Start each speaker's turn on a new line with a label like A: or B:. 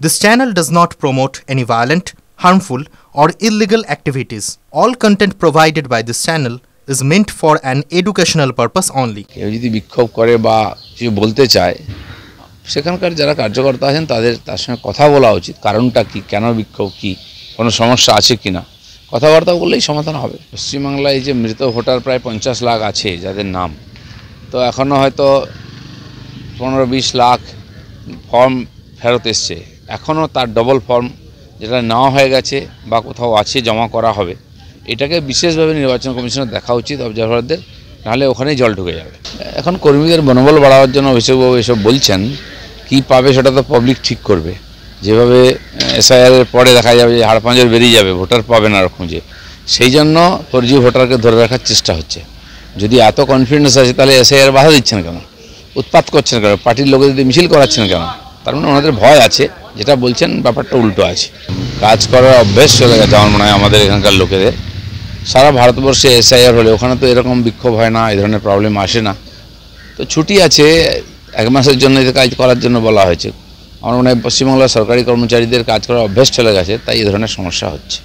A: This channel does not promote any violent, harmful, or illegal activities. All content provided by this channel is meant for an educational purpose only.
B: কেউ যদি বিক্ষোভ করে বা কিছু বলতে চায় সেখানকার যারা কার্যকর্তা আছেন তার সঙ্গে কথা বলা উচিত, কারণটা কি, কেন বিক্ষোভ, কি কোনো সমস্যা আছে কিনা, কথাবার্তা বললেই সমাধান হবে। পশ্চিমবাংলায় এই যে মৃত ভোটার প্রায় 50 লাখ আছে যাদের নাম, তো এখনও হয়তো 15-20 লাখ ফর্ম ফেরত এসছে, এখনও তার ডবল ফর্ম যেটা নেওয়া হয়ে গেছে বা কোথাও আছে জমা করা হবে, এটাকে বিশেষভাবে নির্বাচন কমিশনের দেখা উচিত অবজারভারদের, নাহলে ওখানেই জল ঢুকে যাবে। এখন কর্মীদের মনোবল বাড়ানোর জন্য অভিষেকবাবু এসব বলছেন, কি পাবে সেটা তো পাবলিক ঠিক করবে। যেভাবে এসআইআর এর পরে দেখা যাবে যে হাড়পাঁজর বেরিয়ে যাবে, ভোটার পাবে না খুঁজে, সেই জন্য ফর্জি ভোটারকে ধরে রাখার চেষ্টা হচ্ছে। যদি এত কনফিডেন্স আছে তাহলে এসআইআর বাধা দিচ্ছেন কেন, উৎপাত করছেন কেন, পার্টির লোকেদের যদি মিছিল করাচ্ছেন কেন? তার মানে ওনাদের ভয় আছে, যেটা বলছেন ব্যাপারটা উল্টো আছে। কাজ করার অভ্যেস চলে গেছে আমার মনে হয় আমাদের এখানকার লোকেদের। সারা ভারতবর্ষে এসআইআর হলে ওখানে তো এরকম বিক্ষোভ হয় না, এই ধরনের প্রবলেম আসে না। তো ছুটি আছে 1 মাসের জন্য, এই কাজ করার জন্য বলা হয়েছে। আমার মনে হয় পশ্চিমবাংলার সরকারি কর্মচারীদের কাজ করার অভ্যেস চলে গেছে, তাই এই ধরনের সমস্যা হচ্ছে।